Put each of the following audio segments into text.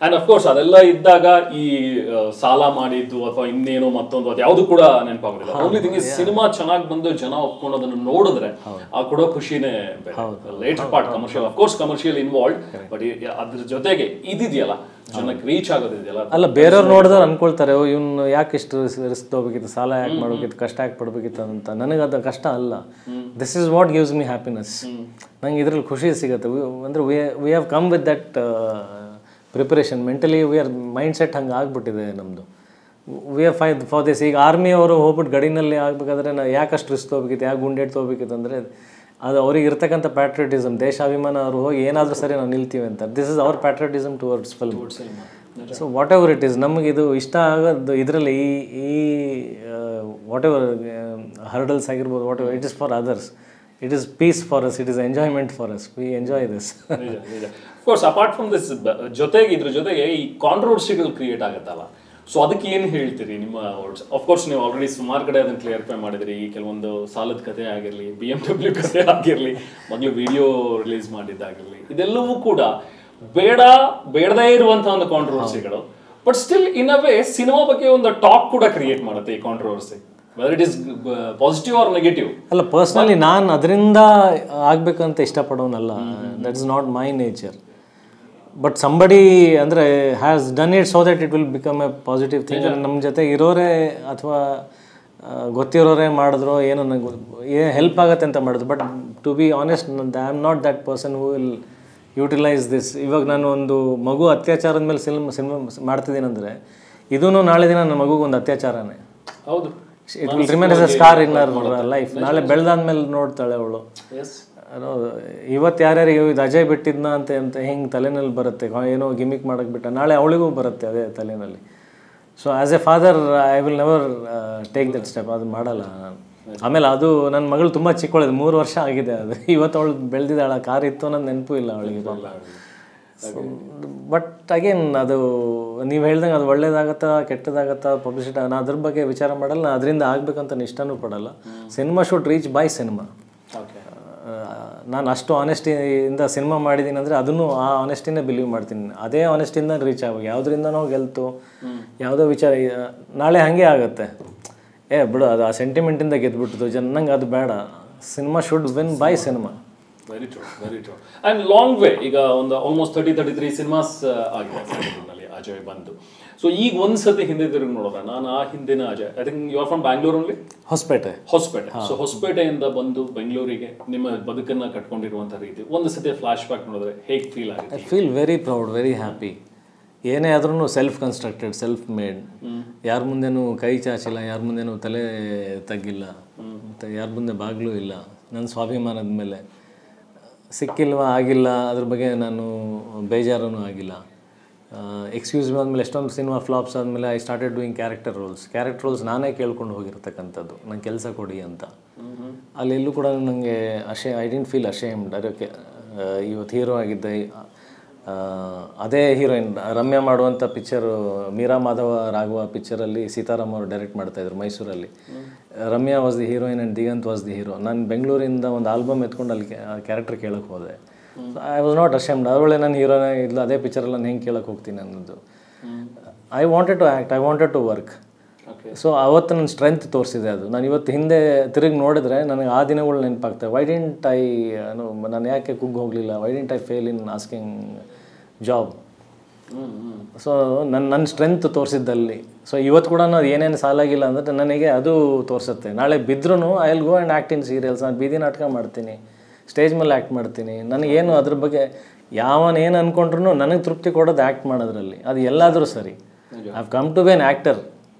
And of course ಅದೆಲ್ಲ ಇದ್ದಾಗ ಈ ಸಾಲ ಮಾಡಿದ್ದು ಅಥವಾ ಇನ್ನೇನೋ ಮತ್ತೊಂದು ಅದು ಯಾವುದು ಕೂಡ ನೆನಪಾಗೋದಿಲ್ಲ. ಓನ್ಲಿ ಥಿಂಗ್ ಇಸ್ ಸಿನಿಮಾ ಚೆನ್ನಾಗಿ ಬಂದು ಜನ ಒಪ್ಕೊಂಡು ಅದನ್ನು ನೋಡಿದ್ರೆ ಆ ಕೊಡೋ ಖುಷಿನೇ later part commercial, of course commercial involve, but ಅದ್ರ ಜೊತೆಗೆ ಇದಿದೆಯಲ್ಲ ಜನಕ್ಕೆ ರೀಚ್ ಆಗೋದಿದೆಯಲ್ಲ. ಅಲ್ಲ, ಬೇರೆಯವ್ರು ನೋಡಿದ್ರೆ ಅನ್ಕೊಳ್ತಾರೆ ಇವ್ನು ಯಾಕೆ ಇಷ್ಟು ರಿಸ್ಕ್ ತಗೋಬೇಕಿತ್ತು, ಸಾಲ ಯಾಕೆ ಮಾಡ್ಬೇಕಿತ್ತು, ಕಷ್ಟ ಯಾಕೆ ಪಡ್ಬೇಕಿತ್ತು ಅಂತ. ನನಗೆ ಅದು ಕಷ್ಟ ಅಲ್ಲ. This is what gives me happiness. ನಂಗೆ ಇದ್ರಲ್ಲಿ ಖುಷಿ ಸಿಗುತ್ತೆ. ಅಂದರೆ we have come with that preparation. Mentally we are mind set ಹಂಗೆ ಆಗ್ಬಿಟ್ಟಿದೆ ನಮ್ಮದು. We are for this. ಈಗ ಆರ್ಮಿ ಅವರು ಹೋಗ್ಬಿಟ್ಟು ಗಡಿನಲ್ಲಿ ಆಗಬೇಕಾದ್ರೆ ನಾವು ಯಾಕಷ್ಟು ರಿಸ್ಕ್ ತೊಗೋಬೇಕಿತ್ತು, ಯಾಕೆ ಗುಂಡೇಟ್ ತೊಗೋಬೇಕಿತ್ತು ಅಂದರೆ ಅದು ಅವ್ರಿಗೆ ಇರ್ತಕ್ಕಂಥ ಪ್ಯಾಟ್ರಿಯಟಿಸಮ್, ದೇಶಾಭಿಮಾನ. ಅವರು ಹೋಗಿ ಏನಾದರೂ ಸರಿ ನಾವು ನಿಲ್ತೀವಿ ಅಂತ. This is our patriotism towards film. So whatever it is, ನಮಗೆ ಇದು ಇಷ್ಟ ಆಗೋದು ಇದರಲ್ಲಿ ಈ ವಾಟ್ ಎವರ್ ಹರ್ಡಲ್ಸ್ ಆಗಿರ್ಬೋದು, whatever it is for others, it is peace for us, it is enjoyment for us. We enjoy this. Course apart from this, ಜೊತೆಗೆ ಇದ್ರ ಜೊತೆಗೆ ಈ ಕಾಂಟ್ರವರ್ಸಿಗಳು ಕ್ರಿಯೇಟ್ ಆಗುತ್ತಲ್ಲ, ಸೊ ಅದಕ್ಕೆ ಏನು ಹೇಳ್ತೀರಿ ನಿಮ್ಮ ವರ್ಡ್ಸ್? ಅಫ್ಕೋರ್ಸ್ ನೀವು ಆಲ್ರೆಡಿ ಸುಮಾರು ಕಡೆ ಅದನ್ನು ಕ್ಲಿಯರ್ಫೈ ಮಾಡಿದ್ರಿ. ಈ ಕೆಲವೊಂದು ಸಾಲದ ಕಥೆ ಆಗಿರಲಿ, BMW ಕಥೆ ಆಗಿರಲಿ, ಮೊದಲು ವಿಡಿಯೋ ರಿಲೀಸ್ ಮಾಡಿದ್ದಾಗಿರಲಿ, ಇದೆಲ್ಲವೂ ಕೂಡ ಬೇಡದೇ ಇರುವಂತಹ ಒಂದು ಕಾಂಟ್ರವರ್ಸಿಗಳು. But still in a way cinema ಬಗ್ಗೆ ಒಂದು ಟಾಕ್ ಕೂಡ ಕ್ರಿಯೇಟ್ ಮಾಡುತ್ತೆ ಈ controversy, whether it is positive or negative. ಅಲ್ಲ, ಪರ್ಸ್ನಲಿ ನಾನು ಅದರಿಂದ ಆಗಬೇಕಂತ ಇಷ್ಟಪಡೋನಲ್ಲ. That is not my nature. But somebody ಅಂದರೆ has done it so that it will become a positive thing. ನಮ್ಮ ಜೊತೆ ಇರೋರೇ ಅಥವಾ ಗೊತ್ತಿರೋರೇ ಮಾಡಿದ್ರು ಏನೋ ನನಗೆ ಹೆಲ್ಪ್ ಆಗುತ್ತೆ ಅಂತ ಮಾಡಿದ್ರು. But to be honest, I am not that person who will utilise this. ಇವಾಗ ನಾನು ಒಂದು ಮಗು ಅತ್ಯಾಚಾರದ ಮೇಲೆ ಸಿನಿಮಾ ಮಾಡ್ತಿದ್ದೀನಿ ಅಂದರೆ ಇದೂ ನಾಳೆ ದಿನ ನನ್ನ ಮಗುಗೆ ಒಂದು ಅತ್ಯಾಚಾರನೇ. ಹೌದು, it will remain as a scar in our life. ನಾಳೆ ಬೆಳೆದಾದ್ಮೇಲೆ ನೋಡ್ತಾಳೆ ಅವಳು. ಇವತ್ತು ಯಾರ್ಯಾರಿಗೆ ಇದು ಅಜಯ್ ಬಿಟ್ಟಿದ್ನ ಅಂತ ಹಿಂಗೆ ತಲೆನಲ್ಲಿ ಬರುತ್ತೆ, ಏನೋ ಗಿಮಿಕ್ ಮಾಡೋಕ್ಕೆ ಬಿಟ್ಟ, ನಾಳೆ ಅವಳಿಗೂ ಬರುತ್ತೆ ಅದೇ ತಲೆಯಲ್ಲಿ. So as A father I will never take that step. ಅದು ಮಾಡಲ್ಲ ನಾನು. ಆಮೇಲೆ ಅದು ನನ್ನ ಮಗಳು ತುಂಬ ಚಿಕ್ಕವಳಿದೆ, 3 ವರ್ಷ ಆಗಿದೆ. ಅದು ಇವತ್ತು ಅವಳು ಬೆಳೆದಿದ್ದಾಳ, ಕಾರ್ ಇತ್ತು ಅನ್ನೋದು ನೆನಪು ಇಲ್ಲ ಅವಳಿಗೆ. ಬಟ್ ಅಗೇನ್ ಅದು ನೀವು ಹೇಳ್ದಂಗೆ ಅದು ಒಳ್ಳೇದಾಗತ್ತಾ ಕೆಟ್ಟದಾಗತ್ತಾ ಪಬ್ಲಿಸಿಟಿ, ನಾನು ಅದ್ರ ಬಗ್ಗೆ ವಿಚಾರ ಮಾಡಲ್ಲ. ನಾನು ಅದರಿಂದ ಆಗಬೇಕಂತ ಇಷ್ಟನೂ ಪಡಲ್ಲ. Cinema should reach by cinema. ನಾನು ಅಷ್ಟು ಆನೆಸ್ಟಿಯಿಂದ ಸಿನಿಮಾ ಮಾಡಿದ್ದೀನಿ ಅಂದರೆ ಅದನ್ನು ಆ ಆನೆಸ್ಟಿನೇ ಬಿಲೀವ್ ಮಾಡ್ತೀನಿ. ಅದೇ ಆನೆಸ್ಟಿಂದ ರೀಚ್ ಆಗಬೇಕು. ಯಾವುದರಿಂದನೋ ಗೆಲ್ತು, ಯಾವುದೋ ವಿಚಾರ ನಾಳೆ ಹಾಗೆ ಆಗುತ್ತೆ. ಬಿಡು, ಅದು ಆ ಸೆಂಟಿಮೆಂಟಿಂದ ಗೆದ್ಬಿಟ್ಟು ನಂಗೆ ಅದು ಬೇಡ. Cinema should win by cinema. Very true, very true. And long way. ಈಗ ಒಂದು ಆಲ್ಮೋಸ್ಟ್ 33 ಸಿನಿಮಾಸ್ ಆಗಿದೆ ಅಜಯ್ ಬಂದು. ಸೊ ಈಗ ಒಂದ್ಸತಿ ಹಿಂದೆ ತಿರುಗಿ ನೋಡೋಣ. ನಾನು ಆ ಹಿಂದಿನ Ajay, I think you are from Bangalore only? Hospet. So ಹೊಸಪೇಟೆಯಿಂದ ಬಂದು ಬೆಂಗಳೂರಿಗೆ ನಿಮ್ಮ ಬದುಕನ್ನು ಕಟ್ಕೊಂಡಿರುವಂಥ ರೀತಿ ಒಂದು ಸತಿ ಫ್ಲಾಶ್ ಬ್ಯಾಕ್ ನೋಡಿದ್ರೆ ಹೇಗೆ ಫೀಲ್ ಆಗುತ್ತೆ? I feel very proud, very happy. ಏನೇ ಆದ್ರೂ ಸೆಲ್ಫ್ ಕನ್ಸ್ಟ್ರಕ್ಟೆಡ್, ಸೆಲ್ಫ್ ಮೇಡ್. ಯಾರ ಮುಂದೆನೂ ಕೈ ಚಾಚಿಲ್ಲ, ಯಾರ ಮುಂದೆನೂ ತಲೆ ತಗ್ಗಿಲ್ಲ, ಮತ್ತು ಯಾರ ಮುಂದೆ ಬಾಗಿಲು ಇಲ್ಲ. ನನ್ನ ಸ್ವಾಭಿಮಾನದ ಮೇಲೆ ಸಿಕ್ಕಿಲ್ವಾ ಆಗಿಲ್ಲ, ಅದ್ರ ಬಗ್ಗೆ ನಾನು ಬೇಜಾರೂ ಆಗಿಲ್ಲ. ಎಕ್ಸ್ಕ್ಯೂಸ್ ಮೀ ಆದಮೇಲೆ ಎಷ್ಟೊಂದು ಸಿನಿಮಾ ಫ್ಲಾಪ್ಸ್ ಆದಮೇಲೆ I started doing character roles ನಾನೇ ಕೇಳ್ಕೊಂಡು ಹೋಗಿರ್ತಕ್ಕಂಥದ್ದು, ನಂಗೆ ಕೆಲಸ ಕೊಡಿ ಅಂತ. ಅಲ್ಲೆಲ್ಲೂ ಕೂಡ ನನಗೆ ಐ ಡಿಂಟ್ ಫೀಲ್ ಅಶೇಮ್ಡ್. ಅದಕ್ಕೆ ಇವತ್ತು ಹೀರೋ ಆಗಿದ್ದೆ. ಅದೇ ಹೀರೋಯಿನ್ ರಮ್ಯಾ ಮಾಡುವಂಥ ಪಿಕ್ಚರು ಮೀರಾ ಮಾಧವ ರಾಘವ ಪಿಕ್ಚರಲ್ಲಿ ಸೀತಾರಾಮ್ ಅವರು ಡೈರೆಕ್ಟ್ ಮಾಡ್ತಾಯಿದ್ರು ಮೈಸೂರಲ್ಲಿ. Ramya was the heroine and Diganth was the hero. ನಾನು ಬೆಂಗಳೂರಿಂದ ಒಂದು ಆಲ್ಬಮ್ ಎತ್ಕೊಂಡು ಅಲ್ಲಿ ಕ್ಯಾರೆಕ್ಟರ್ ಕೇಳೋಕ್ಕೆ ಹೋದೆ. I was not ashamed. ಅದರೊಳಗೆ ನಾನು ಹೀರೋನೇ ಇಲ್ಲ, ಅದೇ ಪಿಕ್ಚರಲ್ಲಿ ನಾನು ಹೆಂಗೆ ಕೇಳೋಕ್ಕೆ ಹೋಗ್ತೀನಿ ಅನ್ನೋದು. I wanted to act, I wanted to work. So ಅವತ್ತು ನನ್ನ ಸ್ಟ್ರೆಂತ್ ತೋರಿಸಿದೆ ಅದು. ನಾನು ಇವತ್ತು ಹಿಂದೆ ತಿರುಗಿ ನೋಡಿದ್ರೆ ನನಗೆ ಆ ದಿನಗಳು ನೆನಪಾಗ್ತವೆ. ವೈ ಡಿಂಟ್ ಐ ನಾನು ಯಾಕೆ ಕುಗ್ಗಿ ಹೋಗಲಿಲ್ಲ, why didn't I fail in asking job. So ನನ್ನ ಸ್ಟ್ರೆಂತ್ ತೋರಿಸಿದ್ದಲ್ಲಿ. ಸೊ ಇವತ್ತು ಕೂಡ ನಾನು ಏನೇನು ಸಾಲಾಗಿಲ್ಲ ಅಂದರೆ ನನಗೆ ಅದು ತೋರಿಸುತ್ತೆ. ನಾಳೆ ಬಿದ್ದರೂ I will go and act in serials. ನಾನು ಬೀದಿ ನಾಟಕ ಮಾಡ್ತೀನಿ, ಸ್ಟೇಜ್ ಮೇಲೆ ಆ್ಯಕ್ಟ್ ಮಾಡ್ತೀನಿ. ನನಗೇನು ಅದ್ರ ಬಗ್ಗೆ ಯಾವನೇನು ಅಂದ್ಕೊಂಡ್ರು ನನಗೆ ತೃಪ್ತಿ ಕೊಡೋದು ಆ್ಯಕ್ಟ್ ಮಾಡೋದ್ರಲ್ಲಿ. ಅದು ಎಲ್ಲಾದರೂ ಸರಿ. I have come to be an actor,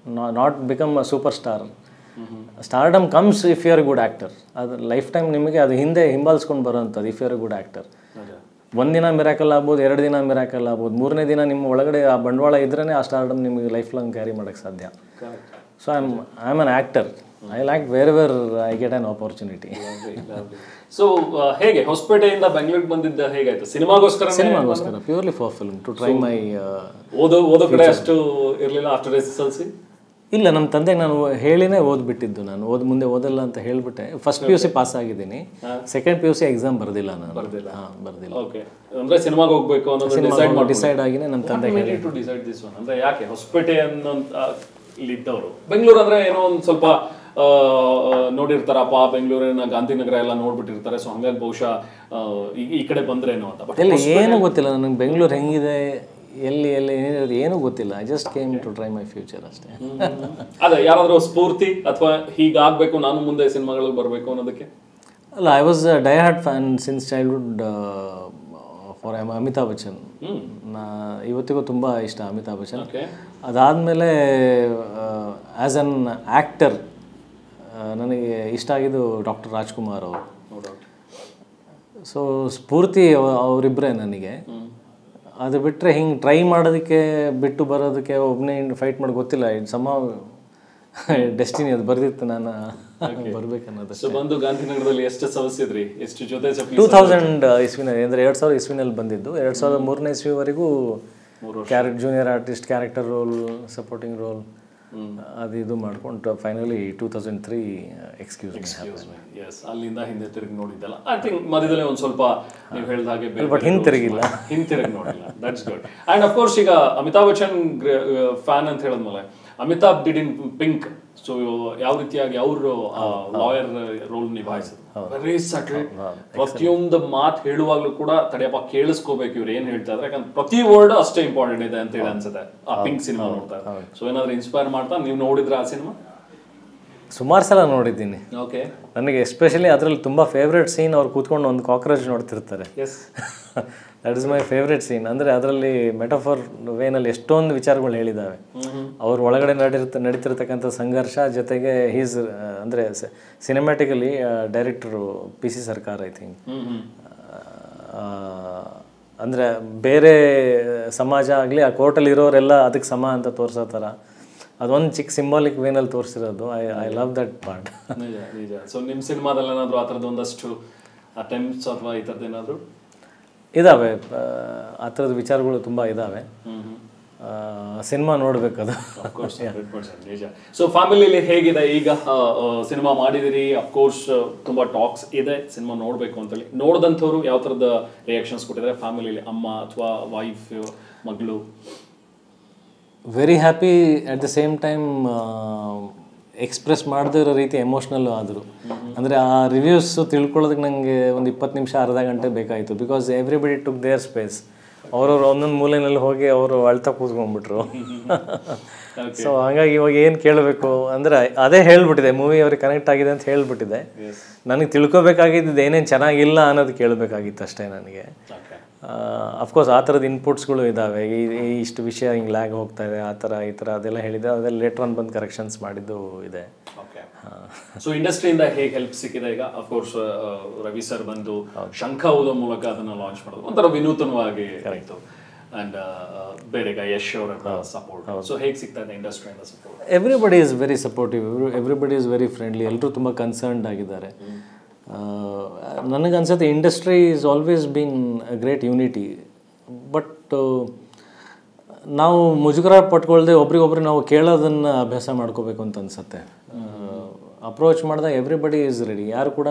not become a super star. Stardom comes if you are a good actor. ಅದು ಲೈಫ್ ಟೈಮ್ ನಿಮಗೆ ಅದು ಹಿಂದೆ ಹಿಂಬಾಲಿಸ್ಕೊಂಡು ಬರೋವಂಥದ್ದು if you are a good actor. ಒಂದಿನ ಮಿರಾಕಲ್ ಆಗ್ಬೋದು, 2 ದಿನ ಮಿರಾಕಲ್ ಆಗ್ಬೋದು, 3ನೇ ದಿನ ನಿಮ್ಮ ಒಳಗಡೆ ಆ ಬಂಡವಾಳ ಇದ್ರೇ ಆ ಸ್ಟಾರ್ಡಮ್ ನಿಮಗೆ ಲೈಫ್ ಲಾಂಗ್ ಕ್ಯಾರಿ ಮಾಡೋಕ್ಕೆ ಸಾಧ್ಯ. So I am an actor. I like where I get an opportunity. So ಹೇಗೆ ಹೊಸಪೇಟೆಯಿಂದ ಬೆಂಗಳೂರಿಗೆ ಬಂದಿದ್ದ ಹೇಗಾಯ್ತು? ಸಿನಿಮಾಗೋಸ್ಕರ? Purely for film, to try my ಓದೋ ಕಡೆ ಅಷ್ಟು ಇರಲಿಲ್ಲ ಆಫ್ಟರ್ SSLC? ಇಲ್ಲ, ನಮ್ಮ ತಂದೆಗೆ ನಾನು ಹೇಳಿನೇ ಓದ್ಬಿಟ್ಟಿದ್ದು. ನಾನು ಮುಂದೆ ಓದಲ್ಲ ಅಂತ ಹೇಳ್ಬಿಟ್ಟೆ. ಫಸ್ಟ್ PUC ಪಾಸ್ ಆಗಿದ್ದೀನಿ, ಸೆಕೆಂಡ್ PUC ಎಕ್ಸಾಮ್ ಬರ್ದಿಲ್ಲ ನಾನು. ಬರ್ದಿಲ್ಲ. ಓಕೆ, ಅಂದ್ರೆ ಸಿನಿಮಾಗೆ ಹೋಗ್ಬೇಕು ಅನ್ನೋದು ಡಿಸೈಡ್ ಆಗಿನೇ ನಮ್ಮ ತಂದೆ ಟು ಡಿಸೈಡ್ ದಿಸ್ ಒನ್. ಅಂದ್ರೆ ಯಾಕೆ ಹೊಸಪೇಟೆ ಅನ್ನೋ ಇಲ್ಲಿ ಇದ್ದವರು, ಬೆಂಗಳೂರು ಅಂದ್ರೆ ಏನೋ ಒಂದು ಸ್ವಲ್ಪ ನೋಡಿರ್ತಾರಪ್ಪ, ಬೆಂಗಳೂರಿನ ಗಾಂಧಿನಗರ ಎಲ್ಲ ನೋಡ್ಬಿಟ್ಟಿರ್ತಾರೆ, ಸೊ ಹಂಗಾಗಿ ಬಹುಶಃ ಈ ಕಡೆ ಬಂದ್ರೇನೋ ಅಂತ. ಬಟ್ ಏನೂ ಗೊತ್ತಿಲ್ಲ ನನಗೆ ಬೆಂಗಳೂರು ಹೆಂಗಿದೆ, ಎಲ್ಲಿ ಏನಿರೋದು ಏನೂ ಗೊತ್ತಿಲ್ಲ. I just came to try my future ಅಷ್ಟೇ. ಅದೇ ಯಾರಾದರೂ ಸ್ಫೂರ್ತಿ ಅಥವಾ ಹೀಗಾಗಬೇಕು ನಾನು ಮುಂದೆ ಸಿನಿಮಾಗಳಿಗೆ ಬರಬೇಕು ಅನ್ನೋದಕ್ಕೆ? ಅಲ್ಲ, I was dye hard fan since childhood for Amitabh Bachchan. ಇವತ್ತಿಗೂ ತುಂಬ ಇಷ್ಟ ಅಮಿತಾಬ್ ಬಚ್ಚನ್. ಅದಾದಮೇಲೆ ಆ್ಯಸ್ ಅನ್ ಆ್ಯಕ್ಟರ್ ನನಗೆ ಇಷ್ಟ ಆಗಿದ್ದು ಡಾಕ್ಟರ್ ರಾಜ್ಕುಮಾರ್ ಅವರು. ಸೊ ಸ್ಫೂರ್ತಿ ಅವರಿಬ್ಬರೇ ನನಗೆ. ಅದು ಬಿಟ್ಟರೆ ಹಿಂಗೆ ಟ್ರೈ ಮಾಡೋದಕ್ಕೆ ಬಿಟ್ಟು ಬರೋದಕ್ಕೆ ಒಬ್ಬನೇ ಫೈಟ್ ಮಾಡಿ ಗೊತ್ತಿಲ್ಲ. ಇದು ಸಮ ಡೆಸ್ಟಿನಿ, ಅದು ಬರ್ದಿತ್ತು ನಾನು ಬರ್ಬೇಕನ್ನೋದು. ಸೊ ಬಂದು ಗಾಂಧಿನಗರದಲ್ಲಿ ಎಷ್ಟು ಸವಸಿದ್ರಿ, ಎಷ್ಟು ಜೊತೆ 2000 ಇಸ್ವಿನಲ್ಲಿ, ಅಂದರೆ 2000 ಇಸ್ವಿನಲ್ಲಿ ಬಂದಿದ್ದು. 2003ನೇ ಇಸ್ವಿವರೆಗೂ junior artist, character role, supporting role ಅದು ಇದು ಮಾಡ್ಕೊಂಡು ಫೈನಲಿ 2003 ಎಕ್ಸ್ಕ್ಯೂಸ್ ಮೀ. ಎಸ್, ಅಲ್ಲಿಂದ ಹಿಂದೆ ತಿರುಗಿ ನೋಡಿದ್ದಲ್ಲ. ಐ ಥಿಂಕ್ ಮಧ್ಯದಲ್ಲೇ ಒಂದು ಸ್ವಲ್ಪ ನೀವು ಹೇಳಿದ ಹಾಗೆ ಬಟ್ ಹಿಂತಿರುಗಿ ನೋಡಿಲ್ಲ. That's good. ಆ್ಯಂಡ್ ಅಫ್ಕೋರ್ಸ್ ಈಗ ಅಮಿತಾಬ್ ಬಚ್ಚನ್ ಫ್ಯಾನ್ ಅಂತ ಹೇಳಿದ್ಮೇಲೆ Amitabh did in pink. So ಯಾವ ರೀತಿಯಾಗಿ ಅವರು ಲಾಯರ್ ರೋಲ್ ನಿಭಾಯಿಸಿದ್ರು, ವೆರಿ ಸಟಲ್. ಪ್ರತಿಯೊಂದು ಮಾತು ಹೇಳುವಾಗ್ಲೂ ಕೂಡ ತಡೆಯಪ್ಪ ಕೇಳಿಸ್ಕೋಬೇಕು ಇವ್ರು ಏನ್ ಹೇಳ್ತಾ ಇದ್ರೆ, ಯಾಕಂದ್ರೆ ಪ್ರತಿ ವರ್ಡ್ ಅಷ್ಟೇ ಇಂಪಾರ್ಟೆಂಟ್ ಇದೆ ಅಂತ ಹೇಳಿ ಅನ್ಸುತ್ತೆ ಆ ಪಿಂಕ್ ಸಿನಿಮಾ ನೋಡ್ತಾ ಇದ್ದಾರೆ. ಸೊ ಏನಾದ್ರು ಇನ್ಸ್ಪೈರ್ ಮಾಡ್ತಾ ನೀವು ನೋಡಿದ್ರ ಆ ಸಿನಿಮಾ? ಸುಮಾರು ಸಲ ನೋಡಿದ್ದೀನಿ. ಓಕೆ, ನನಗೆ ಎಸ್ಪೆಷಲಿ ಅದರಲ್ಲಿ ತುಂಬ ಫೇವ್ರೆಟ್ ಸೀನ್, ಅವ್ರು ಕೂತ್ಕೊಂಡು ಒಂದು ಕಾಕ್ರೋಚ್ ನೋಡ್ತಿರ್ತಾರೆ. That is my favourite scene. ಅಂದರೆ ಅದರಲ್ಲಿ ಮೆಟಫರ್ ವೇನಲ್ಲಿ ಎಷ್ಟೊಂದು ವಿಚಾರಗಳು ಹೇಳಿದ್ದಾವೆ. ಅವ್ರ ಒಳಗಡೆ ನಡೀತಿರ್ತಕ್ಕಂಥ ಸಂಘರ್ಷ ಜೊತೆಗೆ ಹೀಸ್ ಅಂದರೆ ಸಿನಿಮ್ಯಾಟಿಕಲಿ ಡೈರೆಕ್ಟರು PC ಸರ್ಕಾರ ಐ ಥಿಂಕ್. ಅಂದರೆ ಬೇರೆ ಸಮಾಜ ಆಗಲಿ ಆ ಕೋರ್ಟಲ್ಲಿ ಇರೋರೆಲ್ಲ ಅದಕ್ಕೆ ಸಮ ಅಂತ ತೋರಿಸೋ ಥರ ಅದೊಂದು ಚಿಕ್ಕ ಸಿಂಬಾಲಿಕ್ ವೇನಲ್ಲಿ ತೋರಿಸಿರೋದು. I love that part. ನಿಜ. ಸೊ ನಿಮ್ಮ ಸಿನಿಮಾದಲ್ಲಿ ಏನಾದರೂ ಆ ಥರದ್ದು ಒಂದಷ್ಟು ಅಟೆಂಪ್ಟ್ಸ್ ಅಥವಾ ಈ ಥರದ್ದು ಏನಾದರೂ ಇದ್ದಾವೆ? ಆ ಥರದ ವಿಚಾರಗಳು ತುಂಬ ಇದ್ದಾವೆ. ಸಿನಿಮಾ ನೋಡಬೇಕದು. ನಿಜ. ಸೊ ಫ್ಯಾಮಿಲಿಯಲ್ಲಿ ಹೇಗಿದೆ ಈಗ? ಸಿನಿಮಾ ಮಾಡಿದಿರಿ, ಅಫ್ಕೋರ್ಸ್ ತುಂಬ ಟಾಕ್ಸ್ ಇದೆ ಸಿನಿಮಾ ನೋಡಬೇಕು ಅಂತೇಳಿ. ನೋಡಿದಂಥವ್ರು ಯಾವ ಥರದ ರಿಯಾಕ್ಷನ್ಸ್ ಕೊಟ್ಟಿದ್ದಾರೆ ಫ್ಯಾಮಿಲಿಯಲ್ಲಿ, ಅಮ್ಮ ಅಥವಾ ವೈಫ್, ಮಗಳು? Very happy. At the same time express ಮಾಡದೇ ಇರೋ ರೀತಿ ಎಮೋಷ್ನಲ್ಲು ಆದರು. ಅಂದರೆ ಆ ರಿವ್ಯೂಸ್ ತಿಳ್ಕೊಳ್ಳೋದಕ್ಕೆ ನನಗೆ ಒಂದು 20 ನಿಮಿಷ ಅರ್ಧ ಗಂಟೆ ಬೇಕಾಯಿತು. Because everybody took their space. ಅವ್ರವ್ರು ಒಂದೊಂದು ಮೂಲೆಯಲ್ಲಿ ಹೋಗಿ ಅವರು ಅಳ್ತಾ ಕೂತ್ಕೊಂಡ್ಬಿಟ್ರು. ಸೊ ಹಾಗಾಗಿ ಇವಾಗ ಏನು ಕೇಳಬೇಕು ಅಂದರೆ ಅದೇ ಹೇಳ್ಬಿಟ್ಟಿದೆ, ಮೂವಿ ಅವ್ರಿಗೆ ಕನೆಕ್ಟ್ ಆಗಿದೆ ಅಂತ ಹೇಳ್ಬಿಟ್ಟಿದೆ. ನನಗೆ ತಿಳ್ಕೊಬೇಕಾಗಿದ್ದು ಏನೇನು ಚೆನ್ನಾಗಿಲ್ಲ ಅನ್ನೋದು ಕೇಳಬೇಕಾಗಿತ್ತು ಅಷ್ಟೇ ನನಗೆ. ಅಫ್ಕೋರ್ಸ್ ಆ ಥರದ ಇನ್ಪುಟ್ಸ್ಗಳು ಇದ್ದಾವೆ. ಇಷ್ಟು ವಿಷಯ ಹಿಂಗೆ ಲ್ಯಾಗ್ ಹೋಗ್ತಾ ಇದೆ, ಆ ಥರ ಈ ಥರ ಅದೆಲ್ಲ ಹೇಳಿದೆ. ಅದೆಲ್ಲ ಲೇಟರ್ ಆನ್ ಬಂದು ಕರೆಕ್ಷನ್ಸ್ ಮಾಡಿದ್ದು ಇದೆ. ಸೊ ಇಂಡಸ್ಟ್ರಿಯಿಂದ ಹೇಗೆ ಹೆಲ್ಪ್ ಸಿಕ್ಕಿದೆ ಈಗ? ಅಫ್ಕೋರ್ಸ್ ರವಿ ಸರ್ ಬಂದು ಶಂಖ ಊದೋ ಮೂಲಕ ಅದನ್ನು ಲಾಂಚ್ ಮಾಡೋದು ಒಂಥರ ವಿನೂತನವಾಗಿ ಆಯಿತು. ಆ್ಯಂಡ್ ಬೇರೆ ಯಶ್ ಅವರ ಸಪೋರ್ಟ್. ಸೊ ಹೇಗೆ ಸಿಗ್ತಾ ಇದೆ ಇಂಡಸ್ಟ್ರಿಯಿಂದ support? Everybody is very supportive, everybody is very friendly. ಎಲ್ಲರೂ ತುಂಬ ಕನ್ಸರ್ನ್ಡ್ ಆಗಿದ್ದಾರೆ. ನನಗನ್ಸುತ್ತೆ industry is always been a great unity. But ನಾವು ಮುಜುಗರ ಪಟ್ಕೊಳ್ದೆ ಒಬ್ರಿಗೊಬ್ರು ನಾವು ಕೇಳೋದನ್ನು ಅಭ್ಯಾಸ ಮಾಡ್ಕೋಬೇಕು ಅಂತ ಅನಿಸುತ್ತೆ. ಅಪ್ರೋಚ್ ಮಾಡಿದಾಗ ಎವ್ರಿಬಡಿ ಈಸ್ ರೆಡಿ. ಯಾರು ಕೂಡ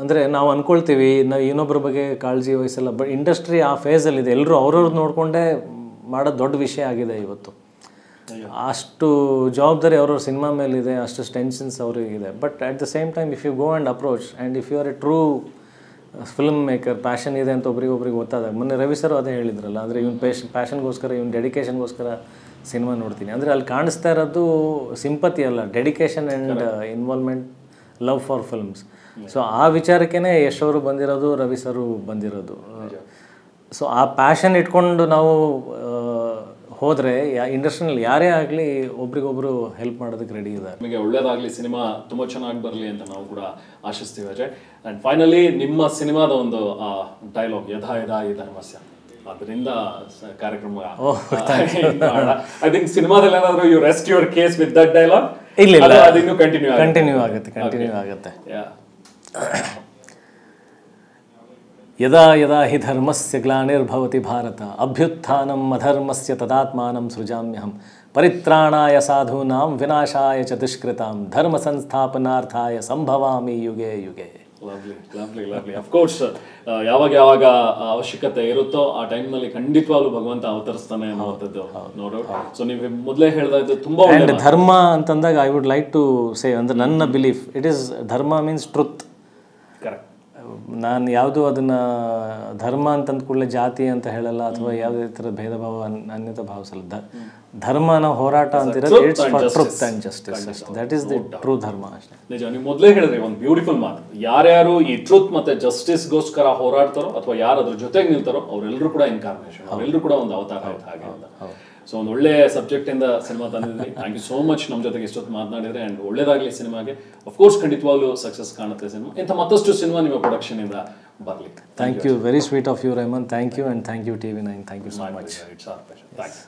ಅಂದರೆ ನಾವು ಅಂದ್ಕೊಳ್ತೀವಿ ನಾವು ಇನ್ನೊಬ್ಬರ ಬಗ್ಗೆ ಕಾಳಜಿ ವಹಿಸಲ್ಲ. ಬಟ್ ಇಂಡಸ್ಟ್ರಿ ಆ ಫೇಸಲ್ಲಿದೆ. ಎಲ್ಲರೂ ಅವ್ರವ್ರು ನೋಡಿಕೊಂಡೇ ಮಾಡೋದು ದೊಡ್ಡ ವಿಷಯ ಆಗಿದೆ ಇವತ್ತು. ಅಷ್ಟು ಜವಾಬ್ದಾರಿ ಅವ್ರವ್ರ ಸಿನಿಮಾ ಮೇಲಿದೆ, ಅಷ್ಟು ಟೆನ್ಷನ್ಸ್ ಅವ್ರಿಗಿದೆ. But at the same time if you go and approach and if you are a true film maker, passion ಇದೆ ಅಂತ ಒಬ್ರಿಗೊಬ್ರಿಗೆ ಗೊತ್ತಾದಾಗ, ಮೊನ್ನೆ ರವಿ ಸರ್ ಅದೇ ಹೇಳಿದ್ರಲ್ಲ, ಅಂದರೆ ಇವ್ನ ಪ್ಯಾಷನ್ಗೋಸ್ಕರ ಇವ್ನ ಡೆಡಿಕೇಶನ್ಗೋಸ್ಕರ ಸಿನಿಮಾ ನೋಡ್ತೀನಿ. ಅಂದರೆ ಅಲ್ಲಿ ಕಾಣಿಸ್ತಾ ಇರೋದು ಸಿಂಪತಿ ಅಲ್ಲ, dedication and involvement, love for films. So ಆ ವಿಚಾರಕ್ಕೇ ಯಶ್ ಅವರು ಬಂದಿರೋದು, ರವಿ ಸರು ಬಂದಿರೋದು. ಸೊ ಆ ಪ್ಯಾಷನ್ ಇಟ್ಕೊಂಡು ನಾವು ಹೋದರೆ ಇಂಡಸ್ಟ್ರಿನಲ್ಲಿ ಯಾರೇ ಆಗಲಿ ಒಬ್ರಿಗೊಬ್ರು ಹೆಲ್ಪ್ ಮಾಡೋದಕ್ಕೆ ರೆಡಿ ಇದ್ದಾರೆ. ನಿಮಗೆ ಒಳ್ಳೇದಾಗಲಿ, ಸಿನಿಮಾ ತುಂಬ ಚೆನ್ನಾಗಿ ಬರಲಿ ಅಂತ ನಾವು ಕೂಡ ಆಶಿಸ್ತೀವಿ ಅಜಯ್. ಆ್ಯಂಡ್ ಫೈನಲಿ ನಿಮ್ಮ ಸಿನಿಮಾದ ಒಂದು ಡೈಲಾಗ್ ಯಥಾ ಯಥಾ ಈ ಧರ್ಮಸ್ಯ, ಅದರಿಂದ ಕಾರ್ಯಕ್ರಮ ಐ ಥಿಂಕ್ ಸಿನಿಮಾದಲ್ಲಿ ಏನಾದರೂ you rest your case with that dialogue? ಇಲ್ಲ, ಅದಿನ್ನೂ ಕಂಟಿನ್ಯೂ ಆಗುತ್ತೆ. ಯದಾ ಯದಾ ಹಿ ಧರ್ಮಸ್ಯ ಗ್ಲಾನಿರ್ಭವತಿ ಭಾರತ ಅಭ್ಯುತ್ಥಾನಂ ಅಧರ್ಮಸ್ಯ ತದಾತ್ಮಾನಂ ಸೃಜಾಮ್ಯಹಂ ಪರಿತ್ರಾಣಾಯ ಸಾಧೂನಾಂ ವಿನಾಶಾಯ ಚ ದುಷ್ಕೃತಾಂ ಧರ್ಮ ಸಂಸ್ಥಾಪನಾರ್ಥಾಯ ಸಂಭವಾಮಿ ಯುಗೆ ಯುಗೆ. ಲವ್ಲಿ ಅಫ್ಕೋರ್ಸ್ ಯಾವಾಗ ಅವಶ್ಯಕತೆ ಇರುತ್ತೋ ಆ ಟೈಮ್ನಲ್ಲಿ ಖಂಡಿತವಾಗ್ಲೂ ಭಗವಂತ ಅವತರಿಸ್ತಾನೆ ಅನ್ನೋವಂಥದ್ದು ನೋಡೋ. ಸೊ ನೀವು ಮೊದಲೇ ಹೇಳ್ತಾ ತುಂಬಾ ಆ್ಯಂಡ್ ಧರ್ಮ ಅಂತಂದಾಗ I would like to say ಅಂದರೆ ನನ್ನ ಬಿಲೀಫ್ ಇಟ್ ಈಸ್ ಧರ್ಮ ಮೀನ್ಸ್ ಟ್ರುತ್. ಕರೆಕ್ಟ್. ನಾನು ಯಾವುದು ಅದನ್ನು ಧರ್ಮ ಅಂತಂದ ಕೂಡಲೇ ಜಾತಿ ಅಂತ ಹೇಳಲ್ಲ ಅಥವಾ ಯಾವುದೇ ಥರದ ಭೇದ ಭಾವ ಅನ್ಯತಾ ಭಾವಿಸಲ್ಲ. ಧರ್ಮನ ಹೋರಾಟ ಅಂತಿರೋದು it's for truth and justice. That is the true dharma ಅಷ್ಟೇ. ನಿಜ. ನೀವು ಮೊದಲೇ ಹೇಳಿದ್ರಿ ಒಂದು ಬ್ಯೂಟಿಫುಲ್ ಮಾತು, ಯಾರ್ಯಾರು ಈ ಟ್ರುತ್ ಮತ್ತೆ ಜಸ್ಟಿಸ್ಗೋಸ್ಕರ ಹೋರಾಡ್ತಾರೋ ಅಥವಾ ಯಾರು ಅದ್ರ ಜೊತೆಗೆ ನಿಲ್ತಾರೋ ಅವರೆಲ್ಲರೂ ಕೂಡ ಇನ್ಕಾರ್ನೇಷನ್, ಅವರೆಲ್ಲರೂ ಕೂಡ ಒಂದು ಅವತಾರ ಆಯ್ತು ಹಾಗೆ ಅಂತ. ಸೊ ಒಂದು ಒಳ್ಳೆ ಸಬ್ಜೆಕ್ಟ್ ಇಂದ ಸಿನಿಮಾ ತಂದಿದ್ರಿ. ಥ್ಯಾಂಕ್ ಯು ಸೋ ಮಚ್ ನಮ್ಮ ಜೊತೆಗೆ ಇಷ್ಟೊತ್ತು ಮಾತನಾಡಿದ್ರೆ. ಅಂಡ್ ಒಳ್ಳೇದಾಗಲಿ ಸಿನಿಮಾಗೆ. ಅಫ್ಕೋರ್ಸ್ ಖಂಡಿತವಾಗ್ಲೂ ಸಕ್ಸಸ್ ಕಾಣುತ್ತೆ ಸಿನಿಮಾ. ಇಂಥ ಮತ್ತಷ್ಟು ಸಿನಿಮಾ ನಿಮ್ಮ ಪ್ರೊಡಕ್ಷನ್ ಇಂದ ಬರಲಿ. Thank you. Very sweet of you Rahman. Thank you and thank you TV9. Thank you so much. It's our pleasure. Thanks.